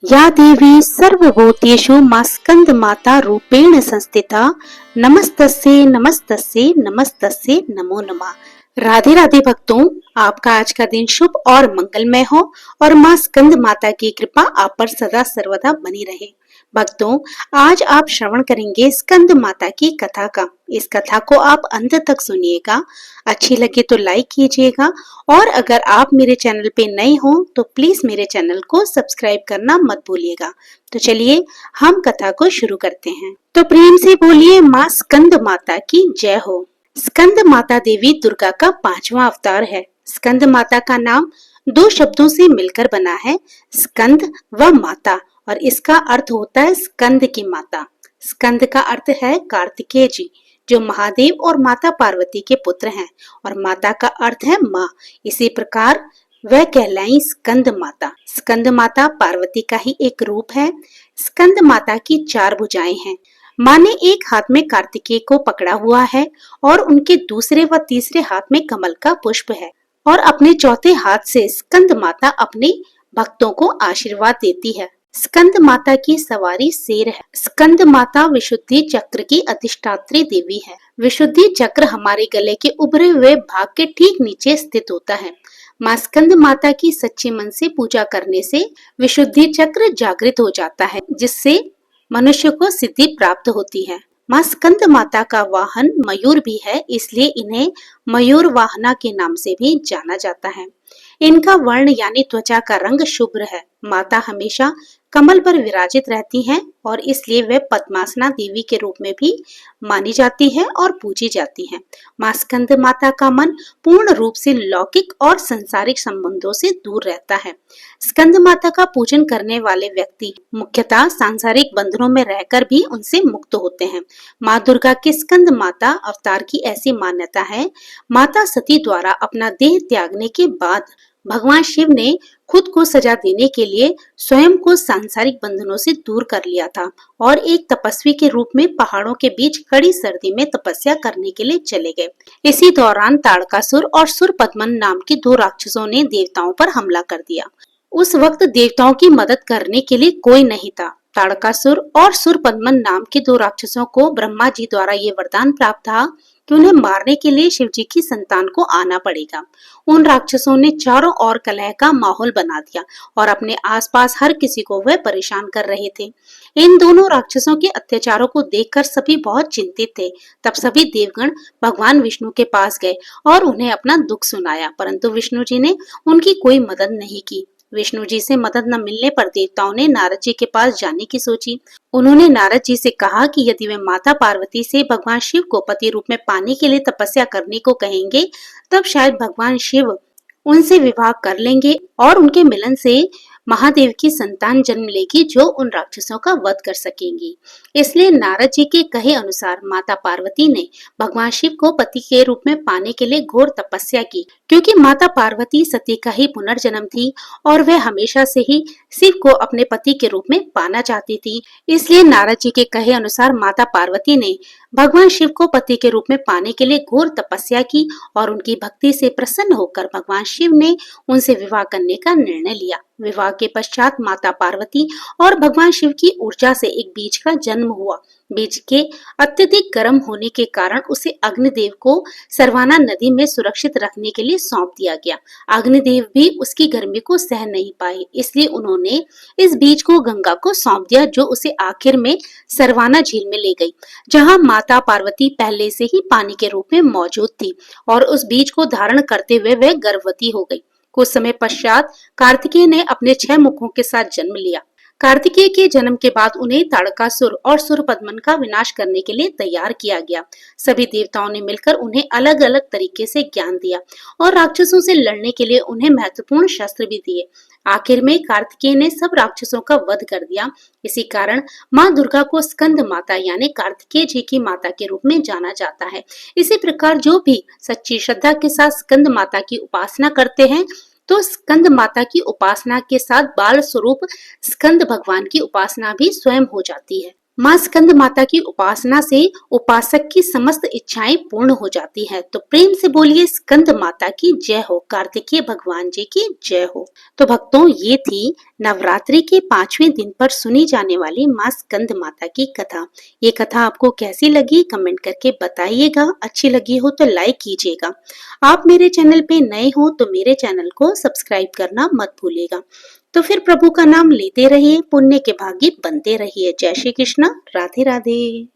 या देवी सर्वभूतेषु मा स्कंदमाता रूपेण संस्थिता नमस्तस्यै नमस्तस्यै नमस्तस्यै नमो नमः। राधे राधे भक्तों, आपका आज का दिन शुभ और मंगलमय हो और माँ स्कंद माता की कृपा आप पर सदा सर्वदा बनी रहे। भक्तों, आज आप श्रवण करेंगे स्कंद माता की कथा का। इस कथा को आप अंत तक सुनिएगा। अच्छी लगे तो लाइक कीजिएगा और अगर आप मेरे चैनल पे नए हो तो प्लीज मेरे चैनल को सब्सक्राइब करना मत भूलिएगा। तो चलिए हम कथा को शुरू करते हैं। तो प्रेम से बोलिए माँ स्कंद माता की जय हो। स्कंद माता देवी दुर्गा का 5वां अवतार है। स्कंद माता का नाम 2 शब्दों से मिलकर बना है, स्कंद व माता, और इसका अर्थ होता है स्कंद की माता। स्कंद का अर्थ है कार्तिकेय जी, जो महादेव और माता पार्वती के पुत्र हैं, और माता का अर्थ है माँ। इसी प्रकार वह कहलाई स्कंद माता। स्कंद माता पार्वती का ही एक रूप है। स्कंद माता की 4 भुजाएं हैं। माँ ने एक हाथ में कार्तिकेय को पकड़ा हुआ है और उनके दूसरे व तीसरे हाथ में कमल का पुष्प है, और अपने चौथे हाथ से स्कंद माता अपने भक्तों को आशीर्वाद देती है। स्कंद माता की सवारी शेर है। स्कंद माता विशुद्धि चक्र की अधिष्ठात्री देवी है। विशुद्धि चक्र हमारे गले के उभरे हुए भाग के ठीक नीचे स्थित होता है। माँ स्कंद माता की सच्चे मन से पूजा करने से विशुद्धि चक्र जागृत हो जाता है, जिससे मनुष्य को सिद्धि प्राप्त होती है। माँ स्कंद माता का वाहन मयूर भी है, इसलिए इन्हें मयूर वाहना के नाम से भी जाना जाता है। इनका वर्ण यानी त्वचा का रंग शुभ्र है। माता हमेशा कमल पर विराजित रहती हैं और इसलिए वे पद्मासना देवी के रूप में भी मानी जाती है और पूजी जाती हैं। माँ स्कंद माता का मन पूर्ण रूप से लौकिक और सांसारिक संबंधों से दूर रहता है। स्कंद माता का पूजन करने वाले व्यक्ति मुख्यतः सांसारिक बंधनों में रहकर भी उनसे मुक्त होते हैं। माँ दुर्गा के स्कंद माता अवतार की ऐसी मान्यता है। माता सती द्वारा अपना देह त्यागने के बाद भगवान शिव ने खुद को सजा देने के लिए स्वयं को सांसारिक बंधनों से दूर कर लिया था और एक तपस्वी के रूप में पहाड़ों के बीच कड़ी सर्दी में तपस्या करने के लिए चले गए। इसी दौरान ताड़कासुर और सुरपद्मन नाम के 2 राक्षसों ने देवताओं पर हमला कर दिया। उस वक्त देवताओं की मदद करने के लिए कोई नहीं था। ताड़कासुर और सुरपद्मन नाम के 2 राक्षसों को ब्रह्मा जी द्वारा ये वरदान प्राप्त था कि उन्हें मारने के लिए शिव जी की संतान को आना पड़ेगा। उन राक्षसों ने चारों ओर कलह का माहौल बना दिया और अपने आसपास हर किसी को वह परेशान कर रहे थे। इन दोनों राक्षसों के अत्याचारों को देखकर सभी बहुत चिंतित थे। तब सभी देवगण भगवान विष्णु के पास गए और उन्हें अपना दुख सुनाया, परंतु विष्णु जी ने उनकी कोई मदद नहीं की। विष्णु जी से मदद न मिलने पर देवताओं ने नारद जी के पास जाने की सोची। उन्होंने नारद जी से कहा कि यदि वे माता पार्वती से भगवान शिव को पति रूप में पाने के लिए तपस्या करने को कहेंगे, तब शायद भगवान शिव उनसे विवाह कर लेंगे और उनके मिलन से महादेव की संतान जन्म लेगी, जो उन राक्षसों का वध कर सकेंगी। इसलिए नारद जी के कहे अनुसार माता पार्वती ने भगवान शिव को पति के रूप में पाने के लिए घोर तपस्या की। क्योंकि माता पार्वती सती का ही पुनर्जन्म थी और वह हमेशा से ही शिव को अपने पति के रूप में पाना चाहती थी, इसलिए नारद जी के कहे अनुसार माता पार्वती ने भगवान शिव को पति के रूप में पाने के लिए घोर तपस्या की और उनकी भक्ति से प्रसन्न होकर भगवान शिव ने उनसे विवाह करने का निर्णय लिया। विवाह के पश्चात माता पार्वती और भगवान शिव की ऊर्जा से एक बीज का जन्म हुआ। बीज के अत्यधिक गर्म होने के कारण उसे अग्निदेव को सरवाना नदी में सुरक्षित रखने के लिए सौंप दिया गया। अग्निदेव भी उसकी गर्मी को सह नहीं पाए, इसलिए उन्होंने इस बीज को गंगा को सौंप दिया, जो उसे आखिर में सरवाना झील में ले गई, जहां माता पार्वती पहले से ही पानी के रूप में मौजूद थी और उस बीज को धारण करते हुए वह गर्भवती हो गई। कुछ समय पश्चात कार्तिकेय ने अपने 6 मुखों के साथ जन्म लिया। कार्तिकेय के जन्म के बाद उन्हें ताड़कासुर और सुरपद्मन का विनाश करने के लिए तैयार किया गया। सभी देवताओं ने मिलकर उन्हें अलग अलग तरीके से ज्ञान दिया और राक्षसों से लड़ने के लिए उन्हें महत्वपूर्ण शस्त्र भी दिए। आखिर में कार्तिकेय ने सब राक्षसों का वध कर दिया। इसी कारण माँ दुर्गा को स्कंद माता यानी कार्तिकेय जी की माता के रूप में जाना जाता है। इसी प्रकार जो भी सच्ची श्रद्धा के साथ स्कंद माता की उपासना करते हैं, तो स्कंद माता की उपासना के साथ बाल स्वरूप स्कंद भगवान की उपासना भी स्वयं हो जाती है। माँ स्कंद माता की उपासना से उपासक की समस्त इच्छाएं पूर्ण हो जाती है। तो प्रेम से बोलिए स्कंद माता की जय हो, कार्तिकेय भगवान जी की जय हो। तो भक्तों, ये थी नवरात्रि के 5वें दिन पर सुनी जाने वाली माँ स्कंद माता की कथा। ये कथा आपको कैसी लगी कमेंट करके बताइएगा। अच्छी लगी हो तो लाइक कीजिएगा। आप मेरे चैनल पे नए हो तो मेरे चैनल को सब्सक्राइब करना मत भूलिएगा। तो फिर प्रभु का नाम लेते रहिए, पुण्य के भागी बनते रहिए। जय श्री कृष्ण, राधे राधे।